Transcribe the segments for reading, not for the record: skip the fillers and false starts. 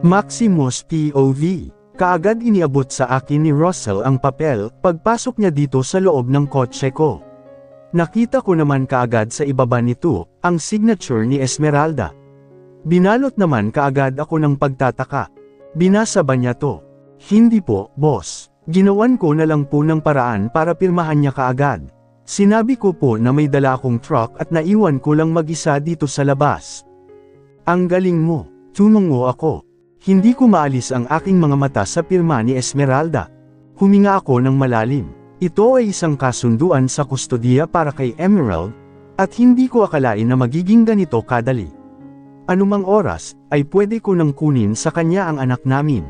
Maximus POV. Kaagad iniabot sa akin ni Russell ang papel, pagpasok niya dito sa loob ng kotse ko. Nakita ko naman kaagad sa ibaba nito, ang signature ni Esmeralda. Binalot naman kaagad ako ng pagtataka. Binasa ba niya to? Hindi po, boss. Ginawan ko na lang po ng paraan para pirmahan niya kaagad. Sinabi ko po na may dala akong truck at naiwan ko lang mag-isa dito sa labas. Ang galing mo, tumungo ako. Hindi ko maalis ang aking mga mata sa pirma ni Esmeralda. Huminga ako ng malalim. Ito ay isang kasunduan sa kustodiya para kay Emerald, at hindi ko akalain na magiging ganito kadali. Anumang oras, ay pwede ko nang kunin sa kanya ang anak namin.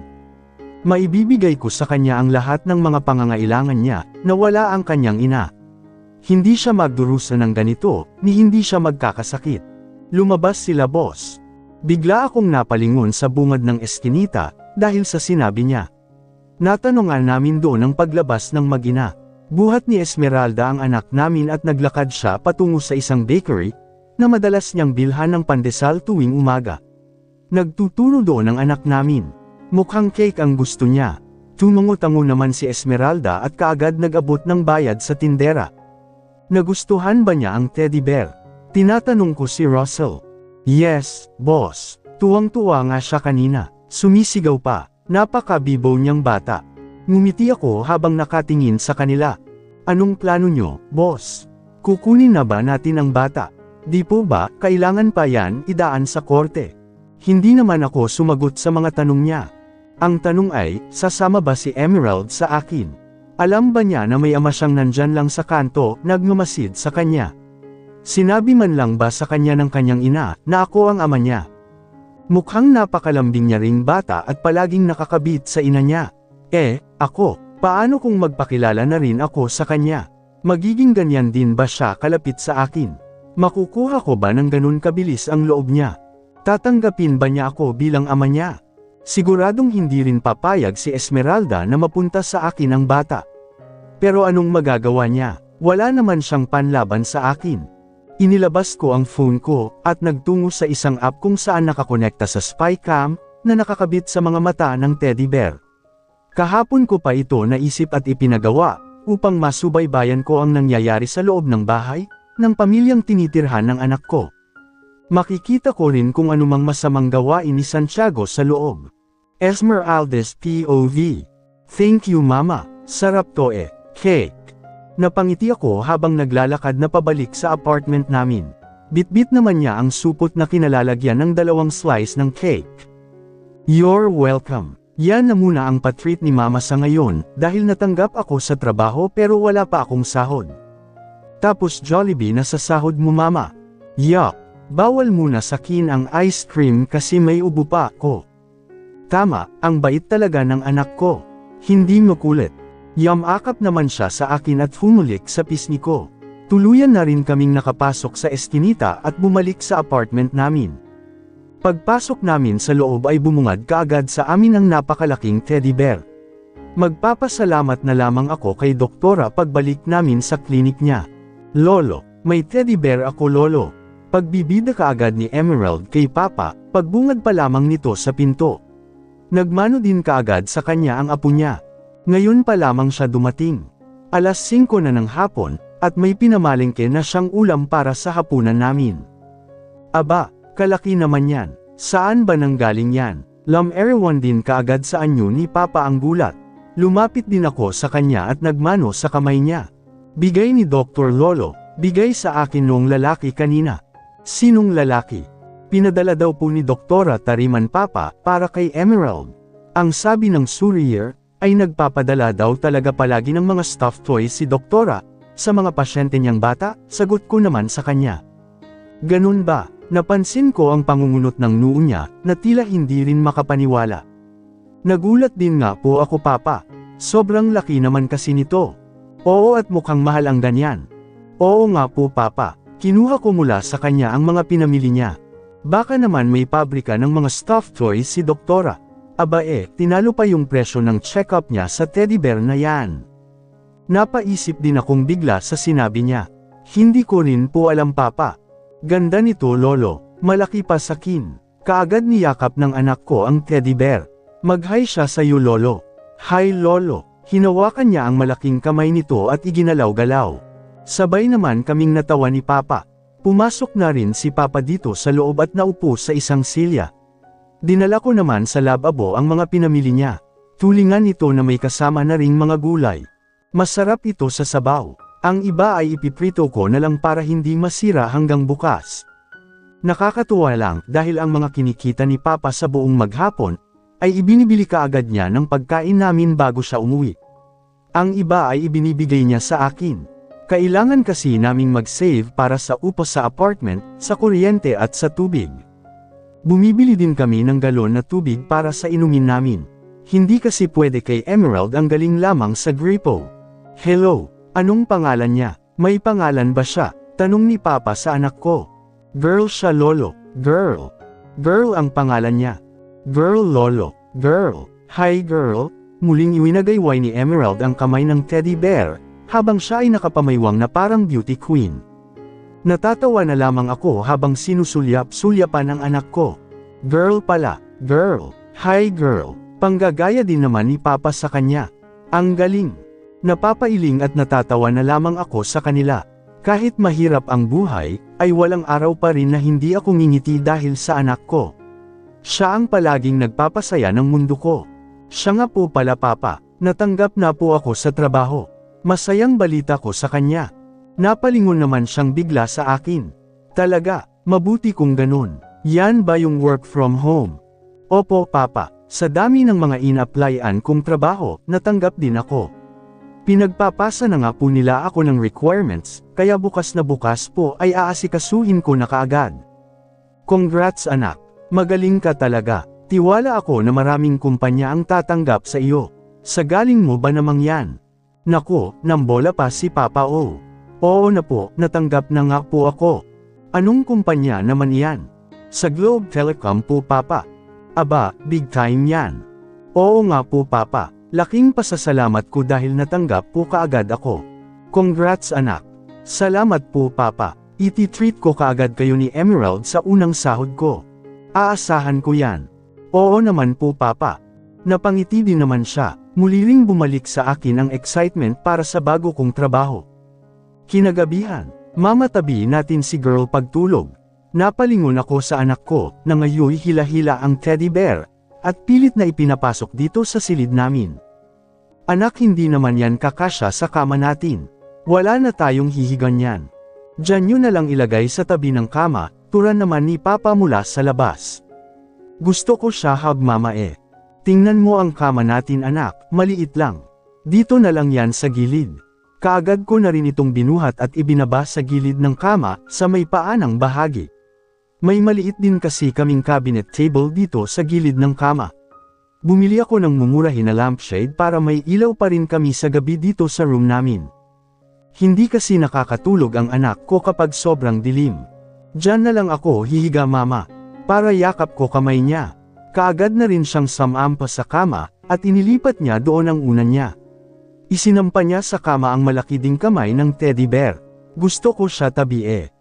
Maibibigay ko sa kanya ang lahat ng mga pangangailangan niya, na wala ang kanyang ina. Hindi siya magdurusa ng ganito, ni hindi siya magkakasakit. Lumabas sila, boss. Bigla akong napalingon sa bungad ng eskinita, dahil sa sinabi niya. Natanungan namin doon ang paglabas ng mag-ina. Buhat ni Esmeralda ang anak namin at naglakad siya patungo sa isang bakery, na madalas niyang bilhan ng pandesal tuwing umaga. Nagtuturo doon ang anak namin. Mukhang cake ang gusto niya. Tumungo-tango naman si Esmeralda at kaagad nag-abot ng bayad sa tindera. Nagustuhan ba niya ang teddy bear? Tinatanong ko si Russell. Yes, boss. Tuwang-tuwa nga siya kanina. Sumisigaw pa. Napakabibo niyang bata. Ngumiti ako habang nakatingin sa kanila. Anong plano niyo, boss? Kukunin na ba natin ang bata? Di po ba, kailangan pa yan idaan sa korte? Hindi naman ako sumagot sa mga tanong niya. Ang tanong ay, sasama ba si Emerald sa akin? Alam ba niya na may ama siyang nandyan lang sa kanto, nagmamasid sa kanya? Sinabi man lang ba sa kanya ng kanyang ina, na ako ang ama niya? Mukhang napakalambing niya ring bata at palaging nakakabit sa ina niya. Ako, paano kung magpakilala na rin ako sa kanya? Magiging ganyan din ba siya kalapit sa akin? Makukuha ko ba ng ganun kabilis ang loob niya? Tatanggapin ba niya ako bilang ama niya? Siguradong hindi rin papayag si Esmeralda na mapunta sa akin ang bata. Pero anong magagawa niya? Wala naman siyang panlaban sa akin. Inilabas ko ang phone ko, at nagtungo sa isang app kung saan nakakonekta sa spy cam, na nakakabit sa mga mata ng teddy bear. Kahapon ko pa ito naisip at ipinagawa, upang masubaybayan ko ang nangyayari sa loob ng bahay, ng pamilyang tinitirhan ng anak ko. Makikita ko rin kung anumang masamang gawain ni Santiago sa loob. Esmeralda's POV. Thank you mama, sarap to cake. Napangiti ako habang naglalakad na pabalik sa apartment namin. Bitbit naman niya ang supot na kinalalagyan ng 2 slice ng cake. You're welcome. Yan na muna ang patreat ni mama sa ngayon, dahil natanggap ako sa trabaho pero wala pa akong sahod. Tapos Jollibee na sa sahod mo mama. Yuck, bawal muna sakin ang ice cream kasi may ubo pa ako. Tama, ang bait talaga ng anak ko. Hindi makulit. Yamakap naman siya sa akin at humulik sa pisngi ko. Tuluyan na rin kaming nakapasok sa eskinita at bumalik sa apartment namin. Pagpasok namin sa loob ay bumungad kaagad sa amin ang napakalaking teddy bear. Magpapasalamat na lamang ako kay doktora pagbalik namin sa klinik niya. Lolo, may teddy bear ako lolo. Pagbibida kaagad ni Emerald kay Papa, pagbungad pa lamang nito sa pinto. Nagmano din kaagad sa kanya ang apo niya. Ngayon pa lamang siya dumating. Alas 5 na ng hapon, at may pinamalengke na siyang ulam para sa hapunan namin. Aba, kalaki naman yan. Saan ba nanggaling yan? Everyone din kaagad sa anyo ni Papa ang gulat. Lumapit din ako sa kanya at nagmano sa kamay niya. Bigay ni Dr. Lolo, bigay sa akin noong lalaki kanina. Sinong lalaki? Pinadala daw po ni Doktora Tariman Papa para kay Emerald. Ang sabi ng Surveyor, ay nagpapadala daw talaga palagi ng mga stuffed toys si Doktora, sa mga pasyente niyang bata, sagot ko naman sa kanya. Ganun ba? Napansin ko ang pangungunot ng noo niya, na tila hindi rin makapaniwala. Nagulat din nga po ako Papa, sobrang laki naman kasi nito. Oo at mukhang mahal ang ganyan. Oo nga po Papa, kinuha ko mula sa kanya ang mga pinamili niya. Baka naman may pabrika ng mga stuffed toys si Doktora. Aba tinalo pa yung presyo ng check-up niya sa teddy bear na yan. Napaisip din akong bigla sa sinabi niya. Hindi ko rin po alam Papa. Ganda nito Lolo, malaki pa sa kin. Kaagad niyakap ng anak ko ang teddy bear. Mag-hi siya sa iyo lolo. Hi lolo. Hinawakan niya ang malaking kamay nito at iginalaw-galaw. Sabay naman kaming natawa ni Papa. Pumasok na rin si Papa dito sa loob at naupo sa isang silya. Dinala ko naman sa lababo ang mga pinamili niya. Tulingan ito na may kasama na ring mga gulay. Masarap ito sa sabaw. Ang iba ay ipiprito ko na lang para hindi masira hanggang bukas. Nakakatuwa lang dahil ang mga kinikita ni Papa sa buong maghapon, ay ibinibili kaagad niya ng pagkain namin bago siya umuwi. Ang iba ay ibinibigay niya sa akin. Kailangan kasi naming mag-save para sa upo sa apartment, sa kuryente at sa tubig. Bumibili din kami ng galon na tubig para sa inumin namin. Hindi kasi pwede kay Emerald ang galing lamang sa gripo. Hello, anong pangalan niya? May pangalan ba siya? Tanong ni Papa sa anak ko. Girl siya lolo, girl. Girl ang pangalan niya. Girl lolo, girl. Hi girl. Muling iwinagayway ni Emerald ang kamay ng teddy bear, habang siya ay nakapamaywang na parang beauty queen. Natatawa na lamang ako habang sinusulyap-sulyapan ang anak ko. Girl pala, girl. Hi girl. Panggagaya din naman ni Papa sa kanya. Ang galing. Napapailing at natatawa na lamang ako sa kanila. Kahit mahirap ang buhay, ay walang araw pa rin na hindi ako ngingiti dahil sa anak ko. Siya ang palaging nagpapasaya ng mundo ko. Siya nga po pala Papa, natanggap na po ako sa trabaho. Masayang balita ko sa kanya. Napalingon naman siyang bigla sa akin. Talaga, mabuti kung ganun. Yan ba yung work from home? Opo Papa, sa dami ng mga in-applyan kong trabaho, natanggap din ako. Pinagpapasa na nga po nila ako ng requirements, kaya bukas na bukas po ay aasikasuhin ko na kaagad. Congrats anak, magaling ka talaga. Tiwala ako na maraming kumpanya ang tatanggap sa iyo. Sa galing mo ba namang yan? Nako, nambola pa si Papa O. Oo na po, natanggap na nga po ako. Anong kumpanya naman yan? Sa Globe Telecom po Papa. Aba, big time yan. Oo nga po Papa. Laking pasasalamat ko dahil natanggap po kaagad ako. Congrats anak. Salamat po Papa. Iti-treat ko kaagad kayo ni Emerald sa unang sahod ko. Aasahan ko yan. Oo naman po Papa. Napangiti din naman siya. Muli ring bumalik sa akin ang excitement para sa bago kong trabaho. Kinagabihan, mamatabi natin si girl pagtulog. Napalingon ako sa anak ko na ngayoy hila-hila ang teddy bear. At pilit na ipinapasok dito sa silid namin. Anak hindi naman yan kakasya sa kama natin. Wala na tayong hihigan yan. Diyan nyo na lang ilagay sa tabi ng kama, turan naman ni Papa mula sa labas. Gusto ko siya hug mama eh. Tingnan mo ang kama natin anak, maliit lang. Dito na lang yan sa gilid. Kaagad ko na rin itong binuhat at ibinaba sa gilid ng kama, sa may paanang bahagi. May maliit din kasi kaming cabinet table dito sa gilid ng kama. Bumili ako ng mumurahin na lampshade para may ilaw pa rin kami sa gabi dito sa room namin. Hindi kasi nakakatulog ang anak ko kapag sobrang dilim. Diyan na lang ako hihiga mama, para yakap ko kamay niya. Kaagad na rin siyang sumampa sa kama, at inilipat niya doon ang unan niya. Isinampa niya sa kama ang malaki ding kamay ng teddy bear. Gusto ko siya tabi eh.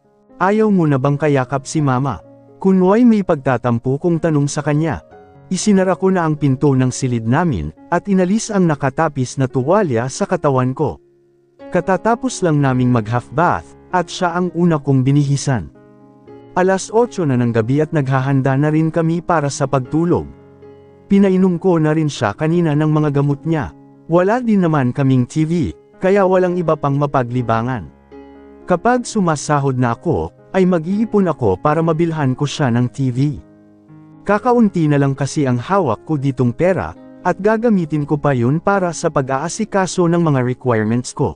Ayaw mo na bang kayakap si mama? Kunway may pagtatampo kong tanong sa kanya. Isinara ko na ang pinto ng silid namin, at inalis ang nakatapis na tuwalya sa katawan ko. Katatapos lang naming mag-half bath, at siya ang una kong binihisan. Alas 8 na ng gabi at naghahanda na rin kami para sa pagtulog. Pinainom ko na rin siya kanina ng mga gamot niya. Wala din naman kaming TV, kaya walang iba pang mapaglibangan. Kapag sumasahod na ako, ay mag-iipon ako para mabilhan ko siya ng TV. Kakaunti na lang kasi ang hawak ko ditong pera, at gagamitin ko pa yun para sa pag-aasikaso ng mga requirements ko.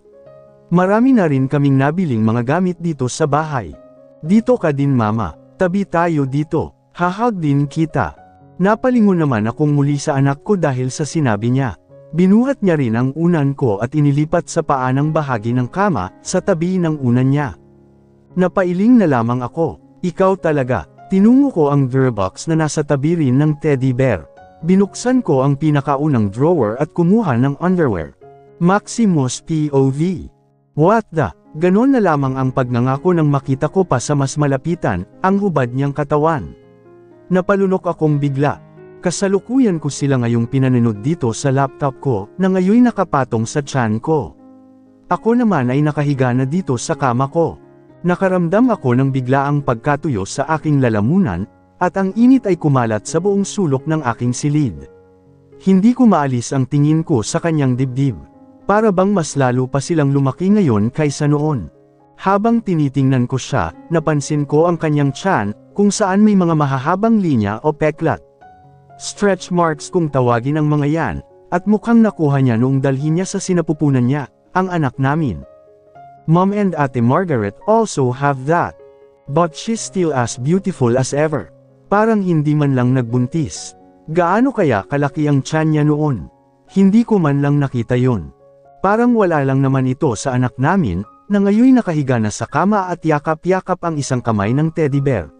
Marami na rin kaming nabiling mga gamit dito sa bahay. Dito ka din mama, tabi tayo dito, hahag din kita. Napalingon naman akong muli sa anak ko dahil sa sinabi niya. Binuhat niya rin ang unan ko at inilipat sa paanang bahagi ng kama, sa tabi ng unan niya. Napailing na lamang ako. Ikaw talaga. Tinungo ko ang Durbox na nasa tabi rin ng teddy bear. Binuksan ko ang pinakaunang drawer at kumuha ng underwear. Maximus POV. What the? Ganon na lamang ang pagnangako nang makita ko pa sa mas malapitan, ang hubad niyang katawan. Napalunok akong bigla. Kasalukuyan ko sila ngayong pinanonood dito sa laptop ko, na ngayon nakapatong sa tiyan ko. Ako naman ay nakahiga na dito sa kama ko. Nakaramdam ako ng biglaang pagkatuyo sa aking lalamunan, at ang init ay kumalat sa buong sulok ng aking silid. Hindi ko maalis ang tingin ko sa kanyang dibdib. Para bang mas lalo pa silang lumaki ngayon kaysa noon. Habang tinitingnan ko siya, napansin ko ang kanyang tiyan, kung saan may mga mahahabang linya o peklat. Stretch marks kung tawagin ang mga yan, at mukhang nakuha niya noong dalhin niya sa sinapupunan niya, ang anak namin. Mom and Ate Margaret also have that. But she's still as beautiful as ever. Parang hindi man lang nagbuntis. Gaano kaya kalaki ang tiyan niya noon? Hindi ko man lang nakita yon. Parang wala lang naman ito sa anak namin, na ngayon nakahiga na sa kama at yakap-yakap ang isang kamay ng teddy bear.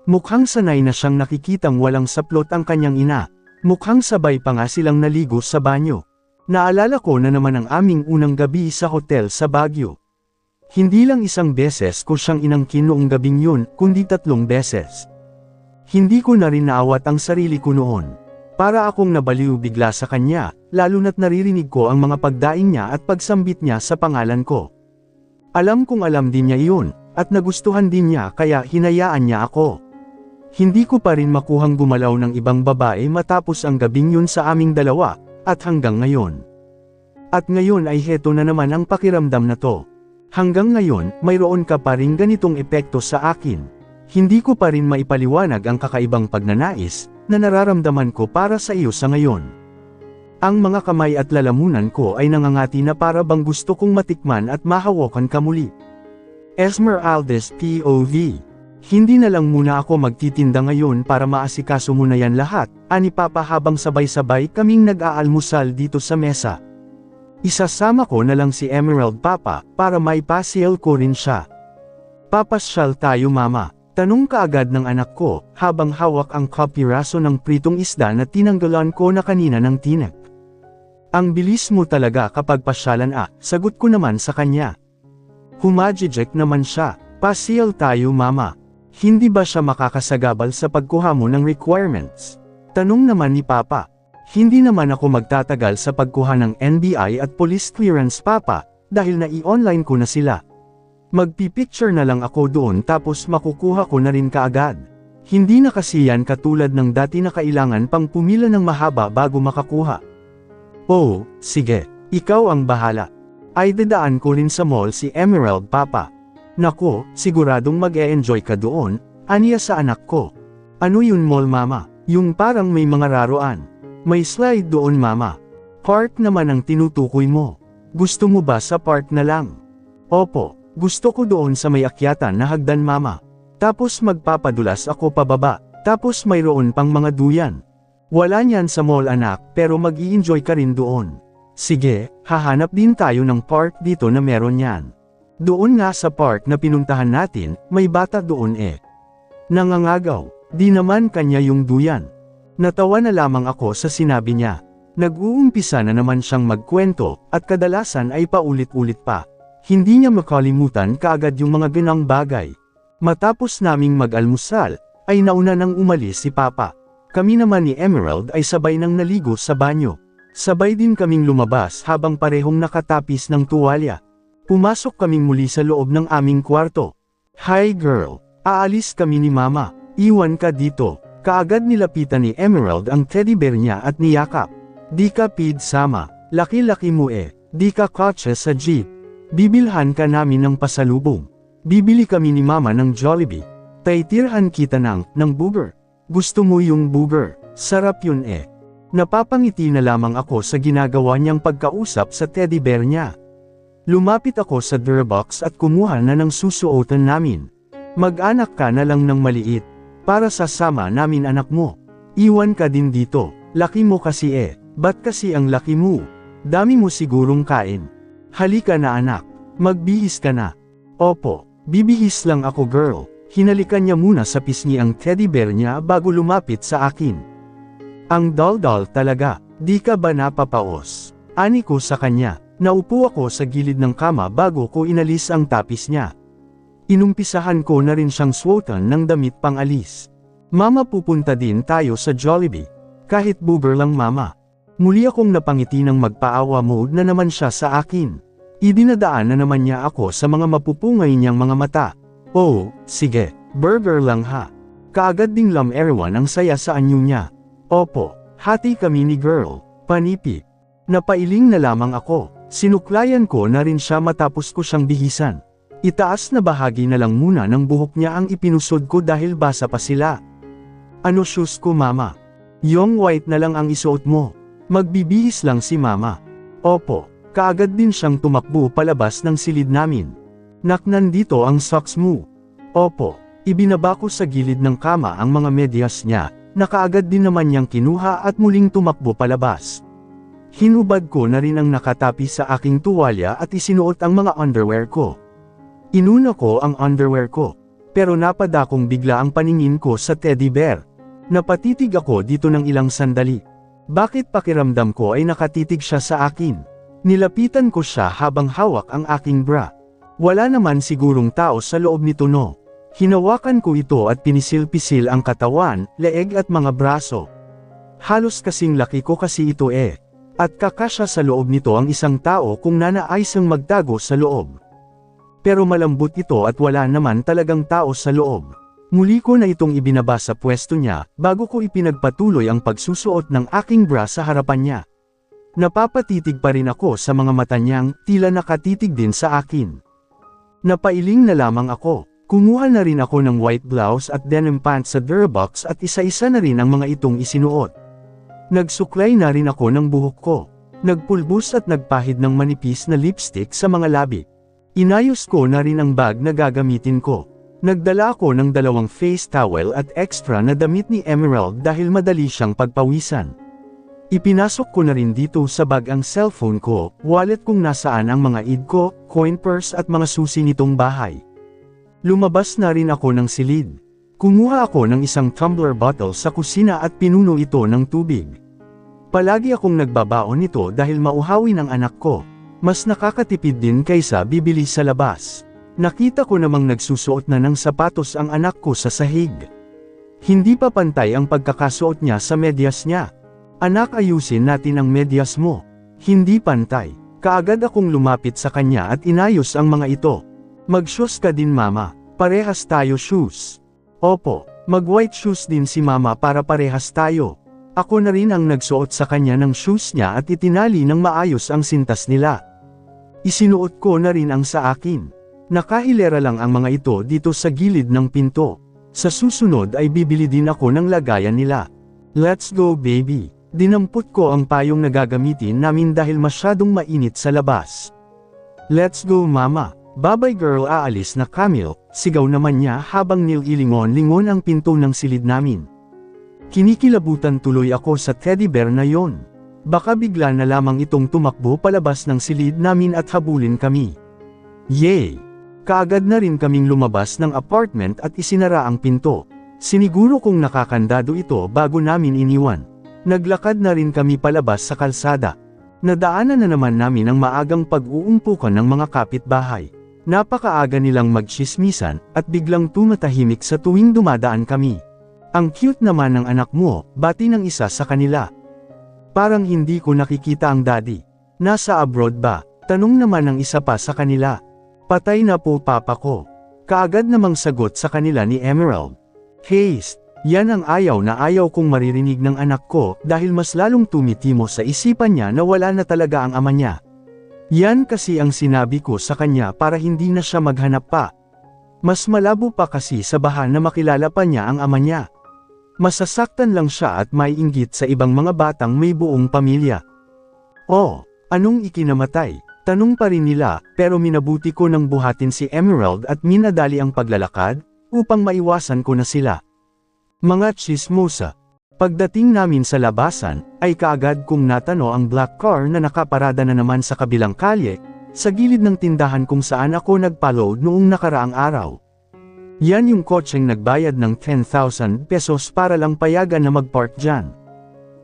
Mukhang sanay na siyang nakikitang walang saplot ang kanyang ina. Mukhang sabay pa nga silang naligo sa banyo. Naalala ko na naman ang aming unang gabi sa hotel sa Baguio. Hindi lang isang beses ko siyang inangkin noong gabing yun, kundi 3 beses. Hindi ko na rin naawat ang sarili ko noon. Para akong nabaliw bigla sa kanya, lalo na't naririnig ko ang mga pagdaing niya at pagsambit niya sa pangalan ko. Alam kong alam din niya iyon, at nagustuhan din niya kaya hinayaan niya ako. Hindi ko pa rin makuhang gumalaw ng ibang babae matapos ang gabing yun sa aming dalawa, at hanggang ngayon. At ngayon ay heto na naman ang pakiramdam na to. Hanggang ngayon, mayroon ka pa rin ganitong epekto sa akin. Hindi ko pa rin maipaliwanag ang kakaibang pagnanais, na nararamdaman ko para sa iyo sa ngayon. Ang mga kamay at lalamunan ko ay nangangati na para bang gusto kong matikman at mahawakan ka muli. Esmeralda's POV. Hindi na lang muna ako magtitinda ngayon para maasikaso mo na yan lahat, ani Papa habang sabay-sabay kaming nag-aalmusal dito sa mesa. Isasama ko na lang si Emerald Papa, para may pasyal ko rin siya. Papasyal tayo mama, tanong kaagad ng anak ko, habang hawak ang kapiraso ng pritong isda na tinanggalan ko na kanina ng tinik. Ang bilis mo talaga kapag pasyalan sagot ko naman sa kanya. Humajijek naman siya, pasyal tayo mama. Hindi ba siya makakasagabal sa pagkuha mo ng requirements? Tanong naman ni Papa. Hindi naman ako magtatagal sa pagkuha ng NBI at police clearance Papa, dahil na-i-online ko na sila. Magpipicture na lang ako doon tapos makukuha ko na rin kaagad. Hindi na kasi yan katulad ng dati na kailangan pang pumila ng mahaba bago makakuha. Oh, sige, ikaw ang bahala. Ay dadaan ko rin sa mall si Emerald Papa. Nako, siguradong mag-e-enjoy ka doon, aniya sa anak ko. Ano yun mall mama? Yung parang may mga raruan. May slide doon mama. Park naman ang tinutukoy mo. Gusto mo ba sa park na lang? Opo, gusto ko doon sa may akyatan na hagdan mama. Tapos magpapadulas ako pababa, tapos mayroon pang mga duyan. Wala niyan sa mall anak, pero mag-i-enjoy ka rin doon. Sige, hahanap din tayo ng park dito na meron yan. Doon nga sa park na pinuntahan natin, may bata doon Nangangagaw, di naman kanya yung duyan. Natawa na lamang ako sa sinabi niya. Nag-uumpisa na naman siyang magkwento, at kadalasan ay paulit-ulit pa. Hindi niya makalimutan kaagad yung mga ganang bagay. Matapos naming mag-almusal, ay nauna nang umalis si Papa. Kami naman ni Emerald ay sabay nang naligo sa banyo. Sabay din kaming lumabas habang parehong nakatapis ng tuwalya. Pumasok kaming muli sa loob ng aming kwarto. Hi girl, aalis kami ni mama, iwan ka dito. Kaagad nilapitan ni Emerald ang teddy bear niya at niyakap. Di ka pid sama, laki-laki mo di ka kotse sa jeep. Bibilhan ka namin ng pasalubong. Bibili kami ni mama ng Jollibee. Taitirhan kita ng burger. Gusto mo yung burger? Sarap yun Napapangiti na lamang ako sa ginagawa niyang pagkausap sa teddy bear niya. Lumapit ako sa Durbox at kumuha na ng susuotan namin. Mag-anak ka na lang ng maliit. Para sasama namin anak mo. Iwan ka din dito. Laki mo kasi Ba't kasi ang laki mo? Dami mo sigurong kain. Halika na anak. Magbihis ka na. Opo, bibihis lang ako girl. Hinalikan niya muna sa pisngi ang teddy bear niya bago lumapit sa akin. Ang dal-dal talaga. Di ka ba napapaos? Ani ko sa kanya. Naupo ako sa gilid ng kama bago ko inalis ang tapis niya. Inumpisahan ko na rin siyang suotan ng damit pang alis. Mama, pupunta din tayo sa Jollibee. Kahit buber lang mama. Muli akong napangiti ng magpaawa mode na naman siya sa akin. Idinadaan na naman niya ako sa mga mapupungay niyang mga mata. Oh, sige, burger lang ha. Kaagad ding everyone ang saya sa anyo niya. Opo, hati kami ni girl, panipi. Napailing na lamang ako. Sinuklayan ko na rin siya matapos ko siyang bihisan. Itaas na bahagi na lang muna ng buhok niya ang ipinusod ko dahil basa pa sila. Ano shoes ko mama? Yung white na lang ang isuot mo. Magbibihis lang si mama. Opo, kaagad din siyang tumakbo palabas ng silid namin. Nak, nandito ang socks mo. Opo, ibinaba ko sa gilid ng kama ang mga medyas niya, na kaagad din naman niyang kinuha at muling tumakbo palabas. Hinubad ko na rin ang nakatapi sa aking tuwalya at isinuot ang mga underwear ko. Inuna ko ang underwear ko, pero napadakong bigla ang paningin ko sa teddy bear. Napatitig ako dito ng ilang sandali. Bakit pakiramdam ko ay nakatitig siya sa akin? Nilapitan ko siya habang hawak ang aking bra. Wala naman sigurong tao sa loob nito no. Hinawakan ko ito at pinisil-pisil ang katawan, leeg at mga braso. Halos kasing laki ko kasi ito eh. At kakasya sa loob nito ang isang tao kung nanaisang magtago sa loob. Pero malambot ito at wala naman talagang tao sa loob. Muli ko na itong ibinaba sa pwesto niya, bago ko ipinagpatuloy ang pagsusuot ng aking bra sa harapan niya. Napapatitig pa rin ako sa mga mata niyang, tila nakatitig din sa akin. Napailing na lamang ako. Kumuha na rin ako ng white blouse at denim pants sa Durbox at isa-isa na rin ang mga itong isinuot. Nagsuklay na rin ako ng buhok ko. Nagpulbos at nagpahid ng manipis na lipstick sa mga labi. Inayos ko na rin ang bag na gagamitin ko. Nagdala ako ng 2 face towel at extra na damit ni Emerald dahil madali siyang pagpawisan. Ipinasok ko na rin dito sa bag ang cellphone ko, wallet kung nasaan ang mga id ko, coin purse at mga susi nitong bahay. Lumabas na rin ako ng silid. Kumuha ako ng isang tumbler bottle sa kusina at pinuno ito ng tubig. Palagi akong nagbabaon nito dahil mauhawin ang anak ko. Mas nakakatipid din kaysa bibili sa labas. Nakita ko namang nagsusuot na ng sapatos ang anak ko sa sahig. Hindi pa pantay ang pagkakasuot niya sa medyas niya. Anak, ayusin natin ang medyas mo. Hindi pantay. Kaagad akong lumapit sa kanya at inayos ang mga ito. Mag-shoes ka din mama. Parehas tayo shoes. Opo, mag-white shoes din si mama para parehas tayo. Ako na rin ang nagsuot sa kanya ng shoes niya at itinali ng maayos ang sintas nila. Isinuot ko na rin ang sa akin. Nakahilera lang ang mga ito dito sa gilid ng pinto. Sa susunod ay bibili din ako ng lagayan nila. Let's go baby. Dinampot ko ang payong na gagamitin namin dahil masyadong mainit sa labas. Let's go mama. Babay girl, aalis na Camille, sigaw naman niya habang nililingon-lingon ang pinto ng silid namin. Kinikilabutan tuloy ako sa teddy bear na yon. Baka bigla na lamang itong tumakbo palabas ng silid namin at habulin kami. Yay! Kaagad na rin kaming lumabas ng apartment at isinara ang pinto. Siniguro kong nakakandado ito bago namin iniwan. Naglakad na rin kami palabas sa kalsada. Nadaanan na naman namin ang maagang pag-uumpukan ng mga kapitbahay. Napakaaga nilang magtsismisan at biglang tumatahimik sa tuwing dumadaan kami. Ang cute naman ng anak mo, bati ng isa sa kanila. Parang hindi ko nakikita ang daddy. Nasa abroad ba? Tanong naman ng isa pa sa kanila. Patay na po papa ko. Kaagad namang sagot sa kanila ni Emerald. Haste, yan ang ayaw na ayaw kong maririnig ng anak ko dahil mas lalong tumitimo sa isipan niya na wala na talaga ang ama niya. Yan kasi ang sinabi ko sa kanya para hindi na siya maghanap pa. Mas malabo pa kasi sa bahan na makilala pa niya ang ama niya. Masasaktan lang siya at maiinggit sa ibang mga batang may buong pamilya. Oh, anong ikinamatay? Tanong pa rin nila, pero minabuti ko nang buhatin si Emerald at minadali ang paglalakad, upang maiwasan ko na sila. Mga chismosa. Pagdating namin sa labasan, ay kaagad kong natano ang black car na nakaparada na naman sa kabilang kalye, sa gilid ng tindahan kung saan ako nagpa-load noong nakaraang araw. Yan yung kotseng nagbayad ng 10,000 pesos para lang payagan na mag-park dyan.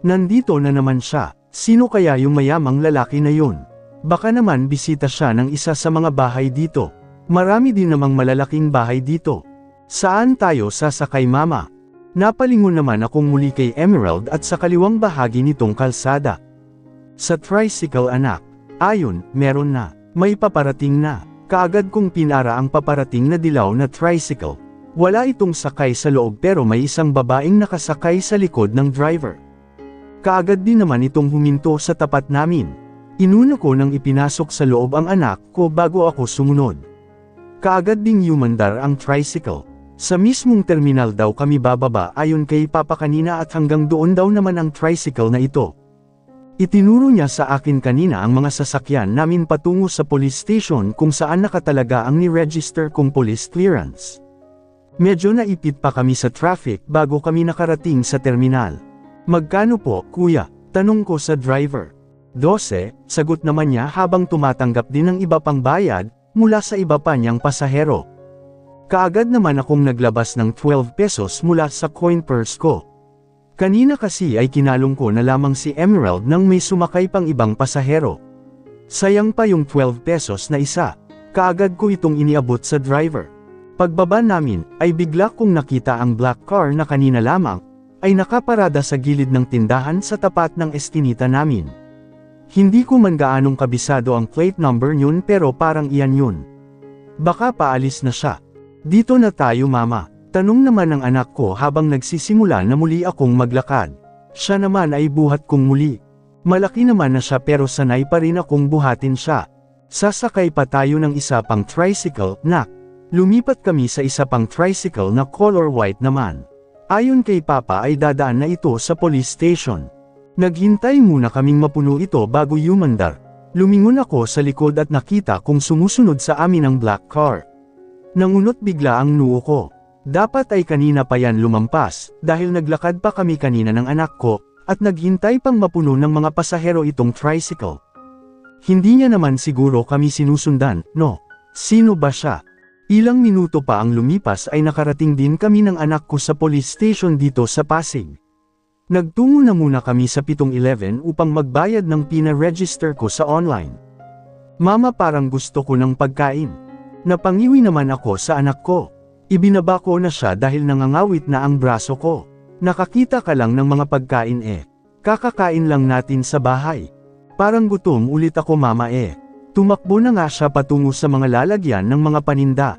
Nandito na naman siya, sino kaya yung mayamang lalaki na yun? Baka naman bisita siya ng isa sa mga bahay dito. Marami din namang malalaking bahay dito. Saan tayo sasakay mama? Napalingon naman akong muli kay Emerald at sa kaliwang bahagi nitong kalsada. Sa tricycle anak. Ayon, meron na. May paparating na. Kaagad kong pinara ang paparating na dilaw na tricycle. Wala itong sakay sa loob pero may isang babaeng nakasakay sa likod ng driver. Kaagad din naman itong huminto sa tapat namin. Inuna ko nang ipinasok sa loob ang anak ko bago ako sumunod. Kaagad ding umandar ang tricycle. Sa mismong terminal daw kami bababa ayon kay Papa kanina at hanggang doon daw naman ang tricycle na ito. Itinuro niya sa akin kanina ang mga sasakyan namin patungo sa police station kung saan nakatalaga ang ni-register kong police clearance. Medyo naipit pa kami sa traffic bago kami nakarating sa terminal. Magkano po, kuya? Tanong ko sa driver. 12, sagot naman niya habang tumatanggap din ng iba pang bayad mula sa iba pa niyang pasahero. Kaagad naman akong naglabas ng 12 pesos mula sa coin purse ko. Kanina kasi ay kinalong ko na lamang si Emerald nang may sumakay pang ibang pasahero. Sayang pa yung 12 pesos na isa. Kaagad ko itong iniabot sa driver. Pagbaba namin, ay bigla kong nakita ang black car na kanina lamang, ay nakaparada sa gilid ng tindahan sa tapat ng eskinita namin. Hindi ko man gaanong kabisado ang plate number yun pero parang iyan yun. Baka paalis na siya. Dito na tayo mama, tanong naman ng anak ko habang nagsisimula na muli akong maglakad. Siya naman ay buhat kong muli. Malaki naman na siya pero sanay pa rin akong buhatin siya. Sasakay pa tayo ng isa pang tricycle, nak. Lumipat kami sa isa pang tricycle na color white naman. Ayon kay Papa ay dadaan na ito sa police station. Naghintay muna kaming mapuno ito bago umandar. Lumingon ako sa likod at nakita kung sumusunod sa amin ang black car. Nangunot bigla ang noo ko. Dapat ay kanina pa yan lumampas, dahil naglakad pa kami kanina ng anak ko, at naghintay pang mapuno ng mga pasahero itong tricycle. Hindi niya naman siguro kami sinusundan, no? Sino ba siya? Ilang minuto pa ang lumipas ay nakarating din kami ng anak ko sa police station dito sa Pasig. Nagtungo na muna kami sa 7-Eleven upang magbayad ng pina-register ko sa online. Mama, parang gusto ko ng pagkain. Napangiwi naman ako sa anak ko. Ibinaba ko na siya dahil nangangawit na ang braso ko. Nakakita ka lang ng mga pagkain eh. Kakakain lang natin sa bahay. Parang gutom ulit ako mama eh. Tumakbo na nga siya patungo sa mga lalagyan ng mga paninda.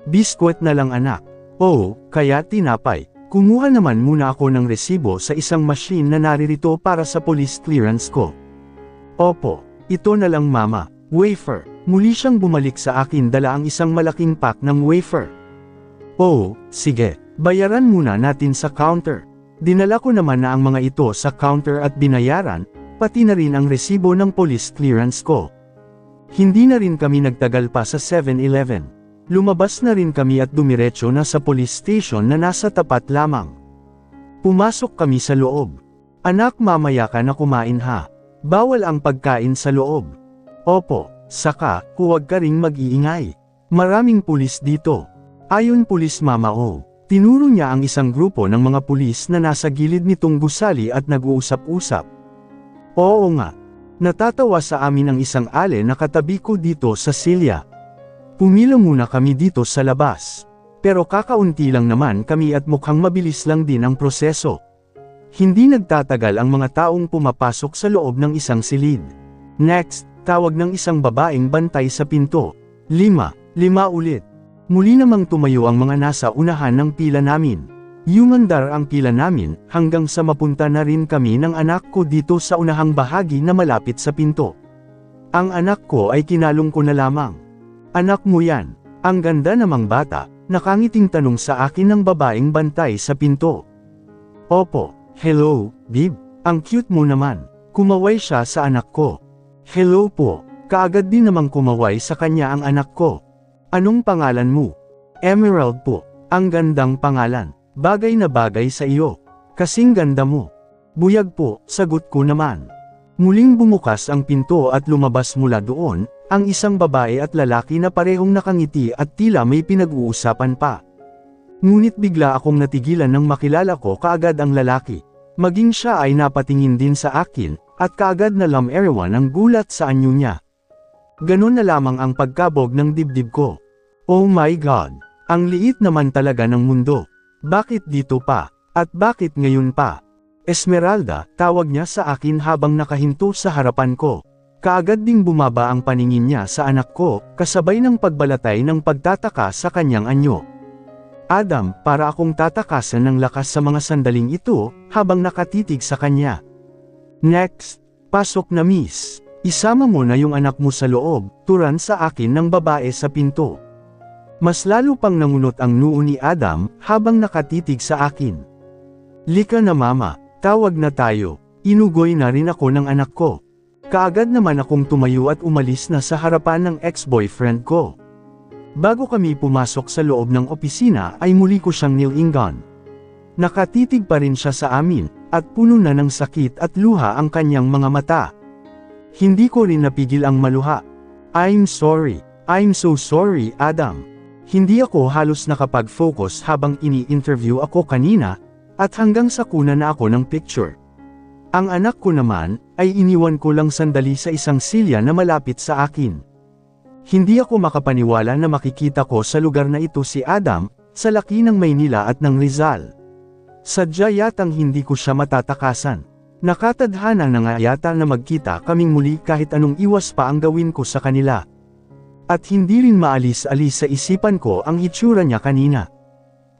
Biskwit na lang anak. Oo, kaya tinapay. Kumuha naman muna ako ng resibo sa isang machine na naririto para sa police clearance ko. Opo, ito na lang mama. Wafer. Muli siyang bumalik sa akin dala ang isang malaking pack ng wafer. Oo, sige. Bayaran muna natin sa counter. Dinala ko naman na ang mga ito sa counter at binayaran, pati na rin ang resibo ng police clearance ko. Hindi na rin kami nagtagal pa sa 7-Eleven. Lumabas na rin kami at dumiretso na sa police station na nasa tapat lamang. Pumasok kami sa loob. Anak, mamaya ka na kumain ha. Bawal ang pagkain sa loob. Opo, saka, huwag ka ring mag-iingay. Maraming pulis dito. Ayon pulis mama o. Tinuro niya ang isang grupo ng mga pulis na nasa gilid nitong gusali at nag-uusap-usap. Oo nga. Natatawa sa amin ang isang ale na katabi ko dito sa silya. Pumila muna kami dito sa labas. Pero kakaunti lang naman kami at mukhang mabilis lang din ang proseso. Hindi nagtatagal ang mga taong pumapasok sa loob ng isang silid. Next, tawag ng isang babaeng bantay sa pinto. 5 ulit. Muli namang tumayo ang mga nasa unahan ng pila namin. Umandar ang pila namin, hanggang sa mapunta na rin kami ng anak ko dito sa unahang bahagi na malapit sa pinto. Ang anak ko ay kinalong ko na lamang. Anak mo yan, ang ganda namang bata, nakangiting tanong sa akin ng babaeng bantay sa pinto. Opo, hello, babe, ang cute mo naman. Kumaway siya sa anak ko. Hello po, kaagad din namang kumaway sa kanya ang anak ko. Anong pangalan mo? Emerald po, ang gandang pangalan. Bagay na bagay sa iyo. Kasing ganda mo. Buyag po, sagot ko naman. Muling bumukas ang pinto at lumabas mula doon, ang isang babae at lalaki na parehong nakangiti at tila may pinag-uusapan pa. Ngunit bigla akong natigilan nang makilala ko kaagad ang lalaki. Maging siya ay napatingin din sa akin, at kaagad na lam-erewan ang gulat sa anyo niya. Ganon na lamang ang pagkabog ng dibdib ko. Oh my God! Ang liit naman talaga ng mundo. Bakit dito pa? At bakit ngayon pa? Esmeralda, tawag niya sa akin habang nakahinto sa harapan ko. Kaagad ding bumaba ang paningin niya sa anak ko, kasabay ng pagbalatay ng pagtataka sa kanyang anyo. Adam, para akong tatakasan ng lakas sa mga sandaling ito, habang nakatitig sa kanya. Next, pasok na miss. Isama mo na yung anak mo sa loob, turan sa akin ng babae sa pinto. Mas lalo pang nangunot ang noo ni Adam, habang nakatitig sa akin. Lika na mama, tawag na tayo. Inugoy na rin ako ng anak ko. Kaagad naman akong tumayo at umalis na sa harapan ng ex-boyfriend ko. Bago kami pumasok sa loob ng opisina ay muli ko siyang nilingan. Nakatitig pa rin siya sa amin, at puno na ng sakit at luha ang kanyang mga mata. Hindi ko rin napigil ang maluha. I'm sorry. I'm so sorry, Adam. Hindi ako halos nakapag-focus habang ini-interview ako kanina, at hanggang sa kuna na ako ng picture. Ang anak ko naman, ay iniwan ko lang sandali sa isang silya na malapit sa akin. Hindi ako makapaniwala na makikita ko sa lugar na ito si Adam, sa laki ng Maynila at ng Rizal. Sadya yatang hindi ko siya matatakasan. Nakatadhana na nga yata na magkita kaming muli kahit anong iwas pa ang gawin ko sa kanila. At hindi rin maalis-alis sa isipan ko ang itsura niya kanina.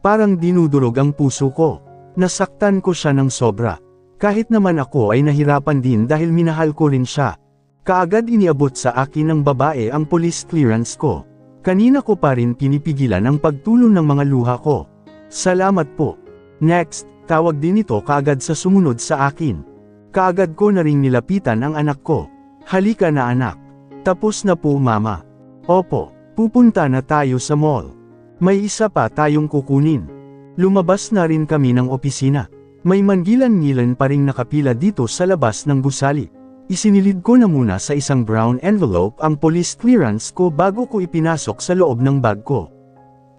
Parang dinudurog ang puso ko. Nasaktan ko siya ng sobra. Kahit naman ako ay nahirapan din dahil minahal ko rin siya. Kaagad iniabot sa akin ng babae ang police clearance ko. Kanina ko pa rin pinipigilan ang pagtulon ng mga luha ko. Salamat po. Next, tawag din ito kaagad sa sumunod sa akin. Kaagad ko na ring nilapitan ang anak ko. Halika na anak. Tapos na po mama. Opo, pupunta na tayo sa mall. May isa pa tayong kukunin. Lumabas na rin kami ng opisina. May manggilan-ngilan pa ring nakapila dito sa labas ng gusali. Isinilid ko na muna sa isang brown envelope ang police clearance ko bago ko ipinasok sa loob ng bag ko.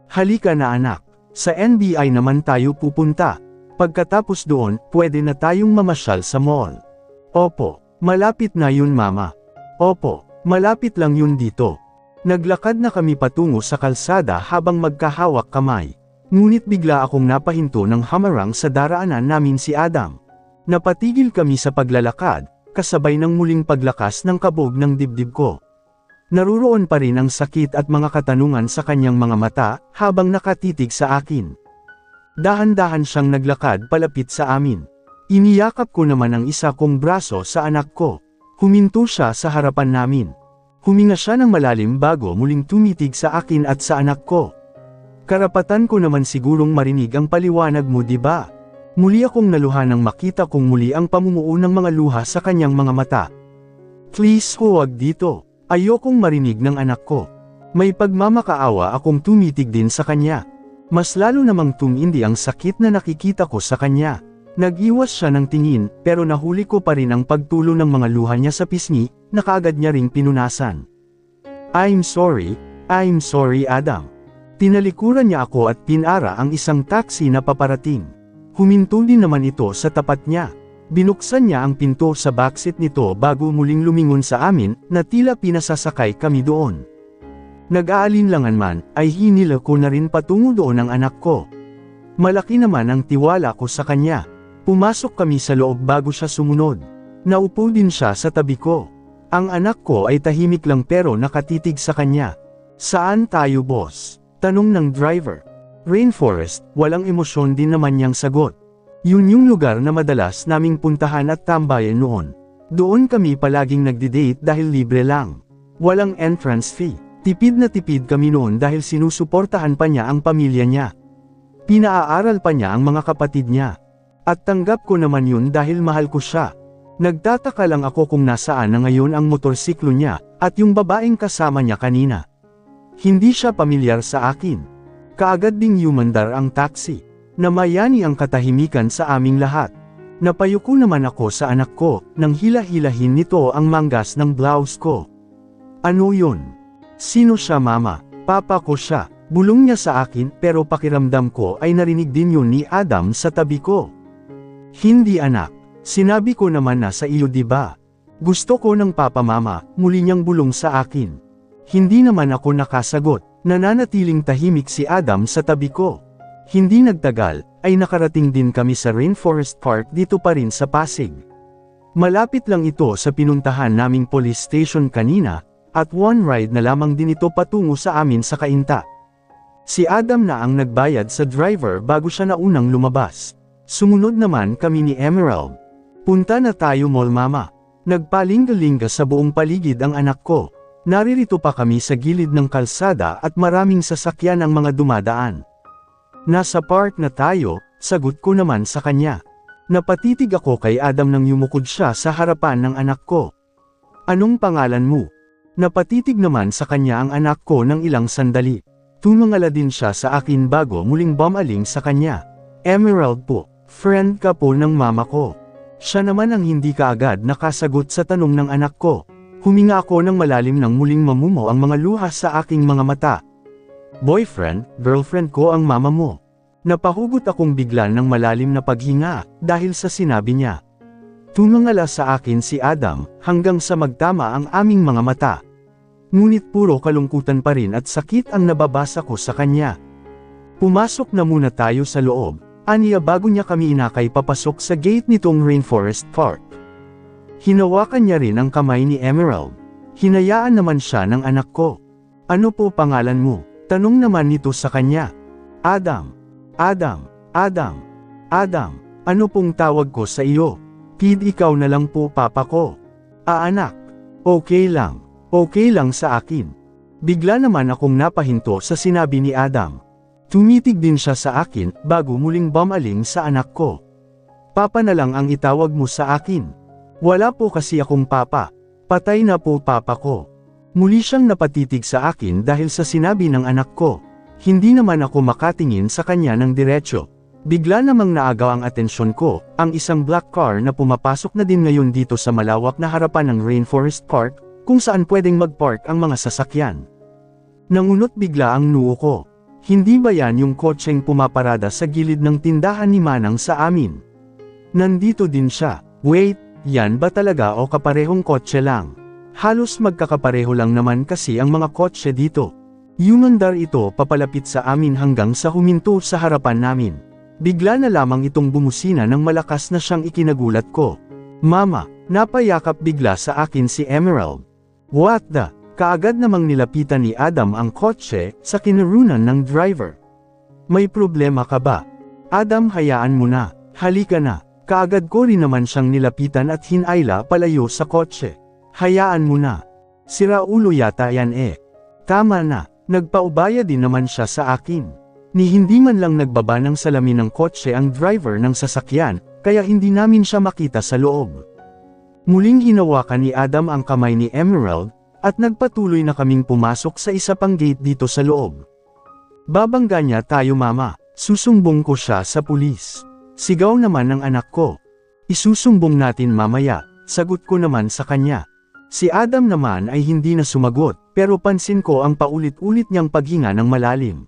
Halika na anak, sa NBI naman tayo pupunta. Pagkatapos doon, pwede na tayong mamasyal sa mall. Opo, malapit na yun mama. Opo, malapit lang yun dito. Naglakad na kami patungo sa kalsada habang magkahawak kamay. Ngunit bigla akong napahinto ng hamarang sa daraanan namin si Adam. Napatigil kami sa paglalakad, kasabay ng muling paglakas ng kabog ng dibdib ko. Naruroon pa rin ang sakit at mga katanungan sa kanyang mga mata, habang nakatitig sa akin. Dahan-dahan siyang naglakad palapit sa amin. Iniyakap ko naman ang isa kong braso sa anak ko. Huminto siya sa harapan namin. Huminga siya ng malalim bago muling tumitig sa akin at sa anak ko. Karapatan ko naman sigurong marinig ang paliwanag mo, di ba? Muli akong naluha nang makita kong muli ang pamumuo ng mga luha sa kanyang mga mata. Please huwag dito. Ayokong marinig ng anak ko. May pagmamakaawa akong tumitig din sa kanya. Mas lalo namang tumindi ang sakit na nakikita ko sa kanya. Nag-iwas siya ng tingin, pero nahuli ko pa rin ang pagtulo ng mga luha niya sa pisngi, na kaagad niya ring pinunasan. I'm sorry Adam. Tinalikuran niya ako at pinara ang isang taxi na paparating. Huminto din naman ito sa tapat niya. Binuksan niya ang pinto sa backseat nito bago muling lumingon sa amin, na tila pinasasakay kami doon. Nag-aalinlangan man, ay hinila ko na rin patungo doon ang anak ko. Malaki naman ang tiwala ko sa kanya. Pumasok kami sa loob bago siya sumunod. Naupo din siya sa tabi ko. Ang anak ko ay tahimik lang pero nakatitig sa kanya. Saan tayo boss? Tanong ng driver. Rainforest, walang emosyon din naman niyang sagot. Yun yung lugar na madalas naming puntahan at tambayan noon. Doon kami palaging nagdi-date dahil libre lang. Walang entrance fee. Tipid na tipid kami noon dahil sinusuportahan pa niya ang pamilya niya. Pinaaral pa niya ang mga kapatid niya. At tanggap ko naman yun dahil mahal ko siya. Nagtataka lang ako kung nasaan na ngayon ang motorsiklo niya, at yung babaeng kasama niya kanina. Hindi siya pamilyar sa akin. Kaagad ding yumandar ang taxi. Namayani ang katahimikan sa aming lahat. Napayuko naman ako sa anak ko, nang hila-hilahin nito ang manggas ng blouse ko. Ano yun? Sino siya mama? Papa ko siya. Bulong niya sa akin pero pakiramdam ko ay narinig din yun ni Adam sa tabi ko. Hindi anak. Sinabi ko naman na sa iyo diba? Gusto ko ng papa mama, muli niyang bulong sa akin. Hindi naman ako nakasagot, nananatiling tahimik si Adam sa tabi ko. Hindi nagtagal, ay nakarating din kami sa Rainforest Park dito pa rin sa Pasig. Malapit lang ito sa pinuntahan naming police station kanina, at one ride na lamang din ito patungo sa amin sa Cainta. Si Adam na ang nagbayad sa driver bago siya naunang lumabas. Sumunod naman kami ni Emerald. Punta na tayo mall mama. Nagpalingga-lingga sa buong paligid ang anak ko. Naririto pa kami sa gilid ng kalsada at maraming sasakyan ang mga dumadaan. Nasa park na tayo, sagot ko naman sa kanya. Napatitig ako kay Adam nang yumukod siya sa harapan ng anak ko. Anong pangalan mo? Napatitig naman sa kanya ang anak ko ng ilang sandali. Tumangala din siya sa akin bago muling bumaling sa kanya. Emerald po, friend ka po ng mama ko. Siya naman ang hindi kaagad nakasagot sa tanong ng anak ko. Huminga ako ng malalim nang muling mamumuo ang mga luha sa aking mga mata. Boyfriend, girlfriend ko ang mama mo. Napahugot akong bigla ng malalim na paghinga, dahil sa sinabi niya. Tumangala sa akin si Adam, hanggang sa magtama ang aming mga mata. Ngunit puro kalungkutan pa rin at sakit ang nababasa ko sa kanya. Pumasok na muna tayo sa loob, aniya bago niya kami inakay papasok sa gate nitong Rainforest Park. Hinawakan niya rin ang kamay ni Emerald. Hinayaan naman siya ng anak ko. Ano po pangalan mo? Tanong naman nito sa kanya. Adam. Adam. Adam. Adam. Ano pong tawag ko sa iyo? Kid ikaw na lang po papa ko. Anak. Okay lang. Okay lang sa akin. Bigla naman akong napahinto sa sinabi ni Adam. Tumitig din siya sa akin, bago muling bumaling sa anak ko. Papa na lang ang itawag mo sa akin. Wala po kasi akong papa. Patay na po papa ko. Muli siyang napatitig sa akin dahil sa sinabi ng anak ko. Hindi naman ako makatingin sa kanya ng diretsyo. Bigla namang naagaw ang atensyon ko, ang isang black car na pumapasok na din ngayon dito sa malawak na harapan ng Rainforest Park, kung saan pwedeng mag-park ang mga sasakyan. Nangunot bigla ang noo ko. Hindi ba yan yung kotseng pumaparada sa gilid ng tindahan ni Manang sa amin? Nandito din siya. Wait, yan ba talaga o kaparehong kotse lang? Halos magkakapareho lang naman kasi ang mga kotse dito. Yumandar ito papalapit sa amin hanggang sa huminto sa harapan namin. Bigla na lamang itong bumusina ng malakas na siyang ikinagulat ko. Mama, napayakap bigla sa akin si Emerald. What the? Kaagad namang nilapitan ni Adam ang kotse, sa kinarunan ng driver. May problema ka ba? Adam, hayaan mo na, halika na. Kaagad ko rin naman siyang nilapitan at hinayla palayo sa kotse. Hayaan mo na. Sira ulo yata yan eh. Tama na, nagpaubaya din naman siya sa akin. Ni hindi man lang nagbaba ng salamin ng kotse ang driver ng sasakyan, kaya hindi namin siya makita sa loob. Muling hinawakan ni Adam ang kamay ni Emerald, at nagpatuloy na kaming pumasok sa isa pang gate dito sa loob. Babangga niya tayo mama, susumbong ko siya sa pulis. Sigaw naman ng anak ko. Isusumbong natin mamaya, sagot ko naman sa kanya. Si Adam naman ay hindi na sumagot, pero pansin ko ang paulit-ulit niyang paghinga ng malalim.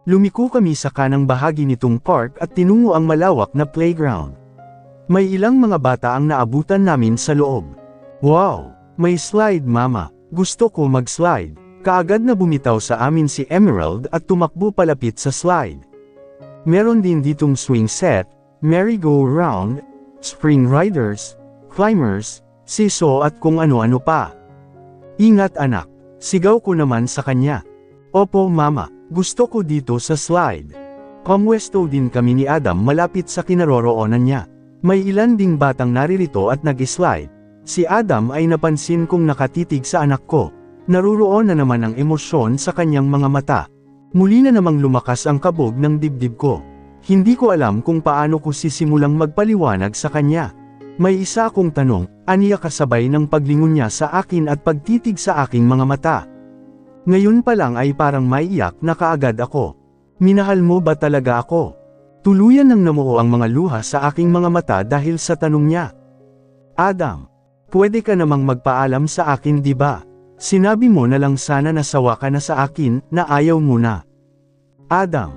Lumiko kami sa kanang bahagi nitong park at tinungo ang malawak na playground. May ilang mga bata ang naabutan namin sa loob. Wow! May slide mama. Gusto ko mag-slide. Kaagad na bumitaw sa amin si Emerald at tumakbo palapit sa slide. Meron din ditong swing set, merry-go-round, spring riders, climbers, seesaw at kung ano-ano pa. Ingat anak. Sigaw ko naman sa kanya. Opo mama, gusto ko dito sa slide. Pumwesto din kami ni Adam malapit sa kinaroroonan niya. May ilan ding batang naririto at nag-slide. Si Adam ay napansin kong nakatitig sa anak ko. Naruroon na naman ang emosyon sa kanyang mga mata. Muli na namang lumakas ang kabog ng dibdib ko. Hindi ko alam kung paano ko sisimulang magpaliwanag sa kanya. May isa akong tanong, aniya kasabay ng paglingon niya sa akin at pagtitig sa aking mga mata. Ngayon pa lang ay parang maiyak na kaagad ako. Minahal mo ba talaga ako? Tuluyan nang namuo ang mga luha sa aking mga mata dahil sa tanong niya. Adam, pwede ka namang magpaalam sa akin di ba? Sinabi mo na lang sana nasawa ka na sa akin, na ayaw mo na. Adam,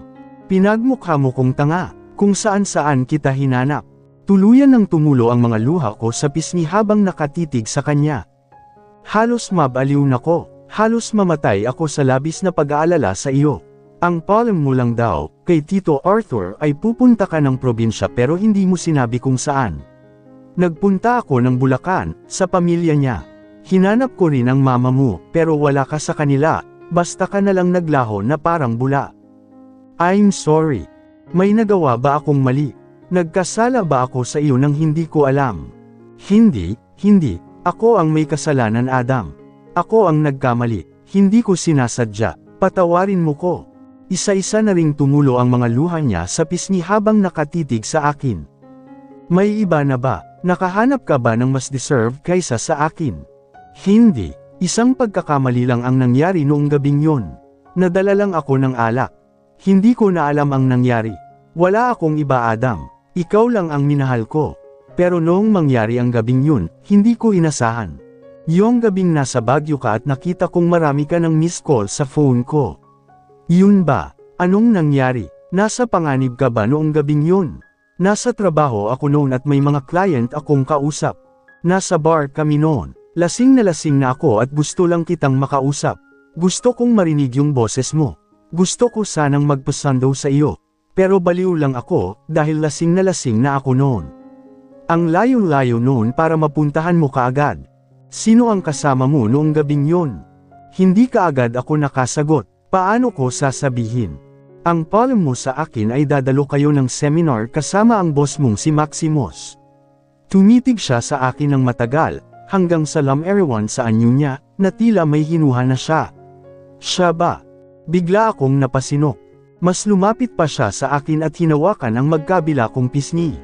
pinagmukha mo kong tanga, kung saan-saan kita hinanap. Tuluyan nang tumulo ang mga luha ko sa pisngi habang nakatitig sa kanya. Halos mabaliw na ko, halos mamatay ako sa labis na pag-aalala sa iyo. Ang palm mo lang daw, kay Tito Arthur ay pupunta ka ng probinsya pero hindi mo sinabi kung saan. Nagpunta ako ng Bulacan, sa pamilya niya. Hinanap ko rin ang mama mo, pero wala ka sa kanila, basta ka nalang naglaho na parang bula. I'm sorry. May nagawa ba akong mali? Nagkasala ba ako sa iyo nang hindi ko alam? Hindi. Ako ang may kasalanan, Adam. Ako ang nagkamali. Hindi ko sinasadya. Patawarin mo ko. Isa-isa na ring tumulo ang mga luha niya sa pisngi habang nakatitig sa akin. May iba na ba? Nakahanap ka ba ng mas deserve kaysa sa akin? Hindi. Isang pagkakamali lang ang nangyari noong gabing yun. Nadala lang ako ng alak. Hindi ko na alam ang nangyari. Wala akong iba, Adam. Ikaw lang ang minahal ko. Pero noong mangyari ang gabing yun, hindi ko inasahan. Yung gabing nasa Baguio ka at nakita kong marami ka ng missed call sa phone ko. Yun ba? Anong nangyari? Nasa panganib ka ba noong gabing yun? Nasa trabaho ako noon at may mga client akong kausap. Nasa bar kami noon. Lasing na ako at gusto lang kitang makausap. Gusto kong marinig yung boses mo. Gusto ko sanang magpasando sa iyo. Pero baliw lang ako, dahil lasing na ako noon. Ang layo-layo noon para mapuntahan mo kaagad. Sino ang kasama mo noong gabing yun? Hindi kaagad ako nakasagot. Paano ko sasabihin? Ang palm mo sa akin ay dadalo kayo ng seminar kasama ang boss mong si Maximus. Tumitig siya sa akin ng matagal, hanggang sa everyone sa anyo niya, na tila may hinuha na siya. Siya ba? Bigla akong napasinok. Mas lumapit pa siya sa akin at hinawakan ang magkabila kong pisngi.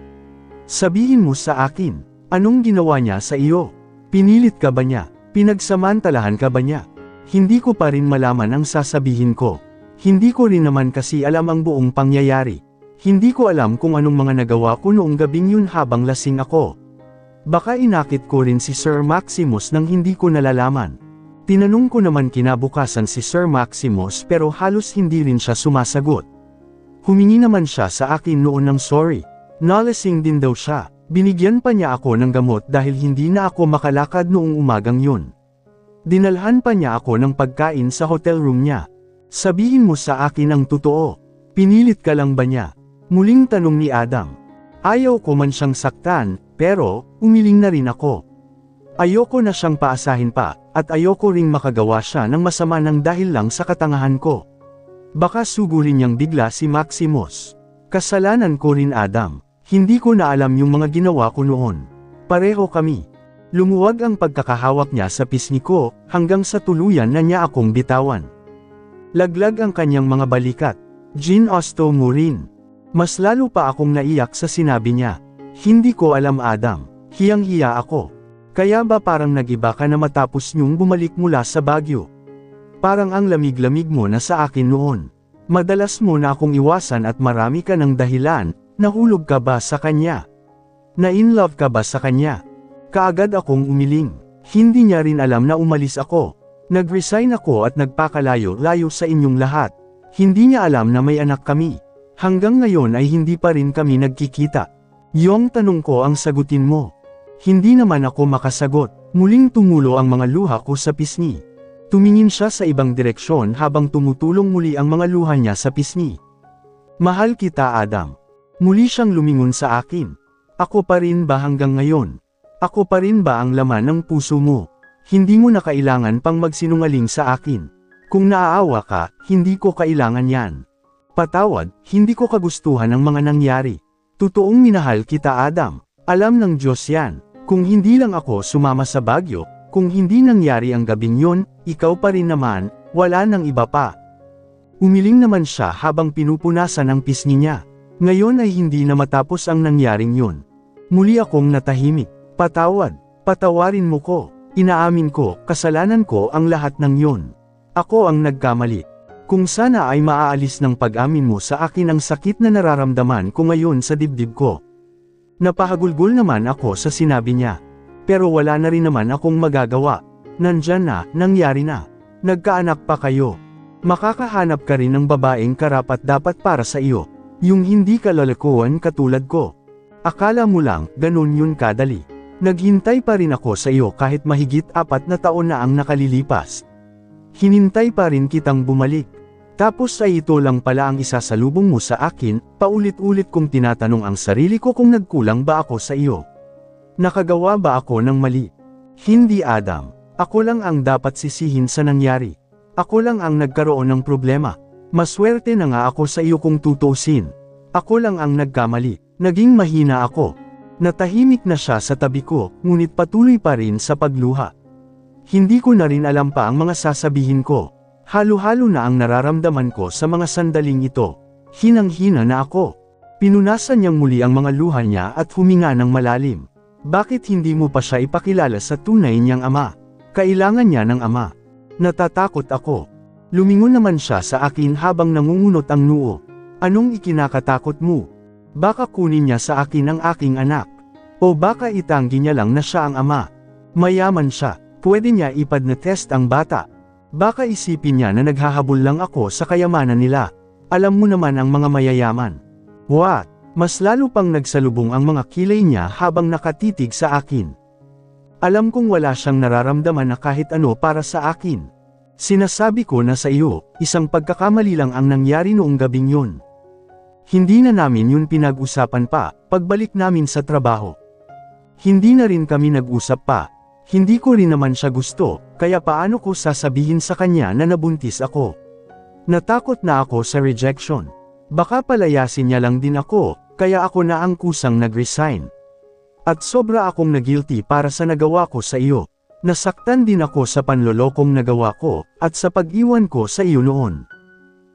Sabihin mo sa akin, anong ginawa niya sa iyo? Pinilit ka ba niya? Pinagsamantalahan ka ba niya? Hindi ko pa rin malaman ang sasabihin ko. Hindi ko rin naman kasi alam ang buong pangyayari. Hindi ko alam kung anong mga nagawa ko noong gabing yun habang lasing ako. Baka inakit ko rin si Sir Maximus nang hindi ko nalalaman. Tinanong ko naman kinabukasan si Sir Maximus pero halos hindi rin siya sumasagot. Humingi naman siya sa akin noon ng sorry. Nalasing din daw siya. Binigyan pa niya ako ng gamot dahil hindi na ako makalakad noong umagang yun. Dinalhan pa niya ako ng pagkain sa hotel room niya. Sabihin mo sa akin ang totoo. Pinilit ka lang ba niya? Muling tanong ni Adam. Ayaw ko man siyang saktan, pero, umiling na rin ako. Ayoko na siyang paasahin pa, at ayoko ring makagawa siya ng masama nang dahil lang sa katangahan ko. Baka sugulin niyang bigla si Maximus. Kasalanan ko rin, Adam. Hindi ko na alam yung mga ginawa ko noon. Pareho kami. Lumuwag ang pagkakahawak niya sa pisngi ko, hanggang sa tuluyan na niya akong bitawan. Laglag ang kanyang mga balikat. Ginusto mo rin. Mas lalo pa akong naiyak sa sinabi niya. Hindi ko alam, Adam. Hiyang-hiya ako. Kaya ba parang nagiba ka na matapos niyong bumalik mula sa Baguio? Parang ang lamig-lamig mo na sa akin noon. Madalas mo na akong iwasan at marami ka ng dahilan. Nahulog ka ba sa kanya? Na-in-love ka ba sa kanya? Kaagad akong umiling. Hindi niya rin alam na umalis ako. Nag-resign ako at nagpakalayo-layo sa inyong lahat. Hindi niya alam na may anak kami. Hanggang ngayon ay hindi pa rin kami nagkikita. Yung tanong ko ang sagutin mo. Hindi naman ako makasagot. Muling tumulo ang mga luha ko sa pisngi. Tumingin siya sa ibang direksyon habang tumutulong muli ang mga luha niya sa pisngi. Mahal kita, Adam. Muli siyang lumingon sa akin. Ako pa rin ba hanggang ngayon? Ako pa rin ba ang laman ng puso mo? Hindi mo na kailangan pang magsinungaling sa akin. Kung naaawa ka, hindi ko kailangan yan. Patawad, hindi ko kagustuhan ang mga nangyari. Totoong minahal kita, Adam. Alam ng Diyos yan. Kung hindi lang ako sumama sa Baguio, kung hindi nangyari ang gabing yun, ikaw pa rin naman, wala nang iba pa. Umiling naman siya habang pinupunasan ang pisngi niya. Ngayon ay hindi na matapos ang nangyaring yun. Muli akong natahimik. Patawad, patawarin mo ko. Inaamin ko, kasalanan ko ang lahat ng yun. Ako ang nagkamali. Kung sana ay maaalis ng pag-amin mo sa akin ang sakit na nararamdaman ko ngayon sa dibdib ko. Napahagulgol naman ako sa sinabi niya. Pero wala na rin naman akong magagawa. Nandyan na, nangyari na. Nagkaanak pa kayo. Makakahanap ka rin ng babaeng karapat-dapat para sa iyo. Yung hindi ka lalakuan katulad ko. Akala mo lang, ganun yun kadali. Naghintay pa rin ako sa iyo kahit mahigit 4 na taon na ang nakalilipas. Hinintay pa rin kitang bumalik. Tapos ay ito lang pala ang isasalubong mo sa akin, paulit-ulit kong tinatanong ang sarili ko kung nagkulang ba ako sa iyo. Nakagawa ba ako ng mali? Hindi Adam. Ako lang ang dapat sisihin sa nangyari. Ako lang ang nagkaroon ng problema. Maswerte na nga ako sa iyo kung tutusin. Ako lang ang nagkamali. Naging mahina ako. Natahimik na siya sa tabi ko, ngunit patuloy pa rin sa pagluha. Hindi ko na rin alam pa ang mga sasabihin ko. Halo-halo na ang nararamdaman ko sa mga sandaling ito. Hinang-hina na ako. Pinunasan niyang muli ang mga luha niya at huminga ng malalim. Bakit hindi mo pa siya ipakilala sa tunay niyang ama? Kailangan niya ng ama. Natatakot ako. Lumingon naman siya sa akin habang nangungunot ang noo. Anong ikinakatakot mo? Baka kunin niya sa akin ang aking anak. O baka itanggi niya lang na siya ang ama. Mayaman siya. Pwede niya ipad-test ang bata. Baka isipin niya na naghahabol lang ako sa kayamanan nila. Alam mo naman ang mga mayayaman. What? Mas lalo pang nagsalubong ang mga kilay niya habang nakatitig sa akin. Alam kong wala siyang nararamdaman na kahit ano para sa akin. Sinasabi ko na sa iyo, isang pagkakamali lang ang nangyari noong gabing yun. Hindi na namin yun pinag-usapan pa, pagbalik namin sa trabaho. Hindi na rin kami nag-usap pa. Hindi ko rin naman siya gusto, kaya paano ko sasabihin sa kanya na nabuntis ako? Natakot na ako sa rejection. Baka palayasin niya lang din ako, kaya ako na ang kusang nag-resign. At sobra akong nagilty para sa nagawa ko sa iyo. Nasaktan din ako sa panlolokong nagawa ko, at sa pag-iwan ko sa iyo noon.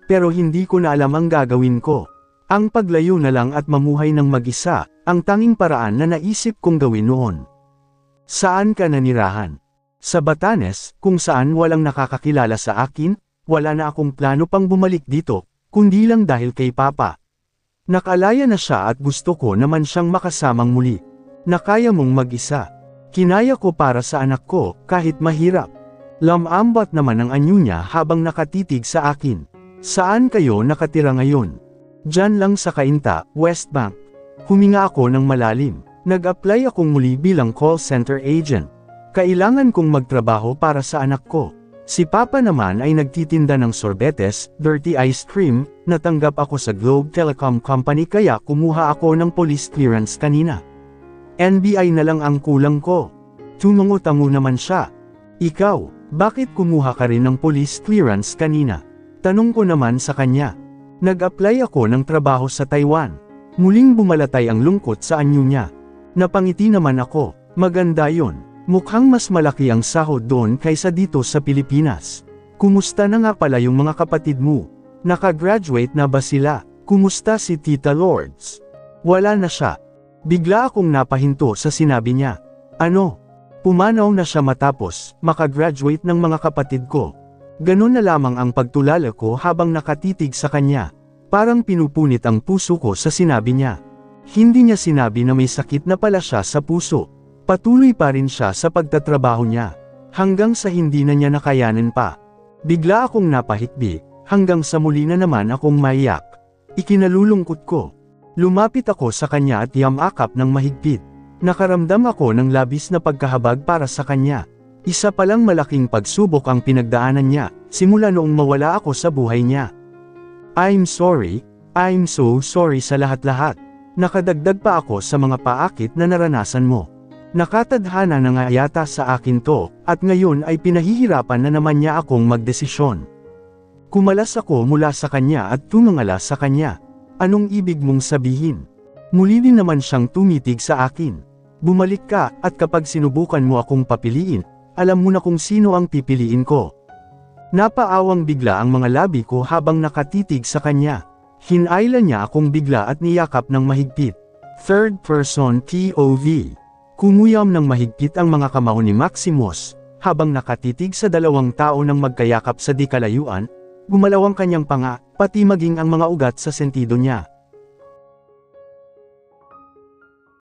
Pero hindi ko na alam ang gagawin ko. Ang paglayo na lang at mamuhay ng mag-isa, ang tanging paraan na naisip kong gawin noon. Saan ka nanirahan? Sa Batanes, kung saan walang nakakakilala sa akin, wala na akong plano pang bumalik dito, kundi lang dahil kay Papa. Nakalaya na siya at gusto ko naman siyang makasamang muli. Nakaya mong mag-isa. Kinaya ko para sa anak ko, kahit mahirap. Lamambat naman ang anyo niya habang nakatitig sa akin. Saan kayo nakatira ngayon? Diyan lang sa Cainta, West Bank. Huminga ako ng malalim. Nag-apply akong muli bilang call center agent. Kailangan kong magtrabaho para sa anak ko. Si Papa naman ay nagtitinda ng sorbetes, dirty ice cream, natanggap ako sa Globe Telecom Company kaya kumuha ako ng police clearance kanina. NBI na lang ang kulang ko. Tumango-tango naman siya. Ikaw, bakit kumuha ka rin ng police clearance kanina? Tanong ko naman sa kanya. Nag-apply ako ng trabaho sa Taiwan. Muling bumalatay ang lungkot sa anyo niya. Napangiti naman ako. Maganda yon. Mukhang mas malaki ang sahod doon kaysa dito sa Pilipinas. Kumusta na nga pala yung mga kapatid mo? Nakagraduate na ba sila? Kumusta si Tita Lourdes? Wala na siya. Bigla akong napahinto sa sinabi niya. Ano? Pumanaw na siya matapos makagraduate ng mga kapatid ko. Ganun na lamang ang pagtulala ko habang nakatitig sa kanya. Parang pinupunit ang puso ko sa sinabi niya. Hindi niya sinabi na may sakit na pala siya sa puso. Patuloy pa rin siya sa pagtatrabaho niya. Hanggang sa hindi na niya nakayanan pa. Bigla akong napahikbi, hanggang sa muli na naman akong maiyak. Ikinalulungkot ko. Lumapit ako sa kanya at yamakap ng mahigpit. Nakaramdam ako ng labis na pagkahabag para sa kanya. Isa palang malaking pagsubok ang pinagdaanan niya, simula noong mawala ako sa buhay niya. I'm sorry, I'm so sorry sa lahat-lahat. Nakadagdag pa ako sa mga paakit na naranasan mo. Nakatadhana na nga yata sa akin to, at ngayon ay pinahihirapan na naman niya akong magdesisyon. Kumalas ako mula sa kanya at tumangala sa kanya. Anong ibig mong sabihin? Muli din naman siyang tumitig sa akin. Bumalik ka, at kapag sinubukan mo akong papiliin, alam mo na kung sino ang pipiliin ko. Napaawang bigla ang mga labi ko habang nakatitig sa kanya. Hinayla niya akong bigla at niyakap ng mahigpit. Third person POV. Kumuyam ng mahigpit ang mga kamao ni Maximus, habang nakatitig sa dalawang tao nang magkayakap sa di kalayuan, gumalaw ang kanyang panga, pati maging ang mga ugat sa sentido niya.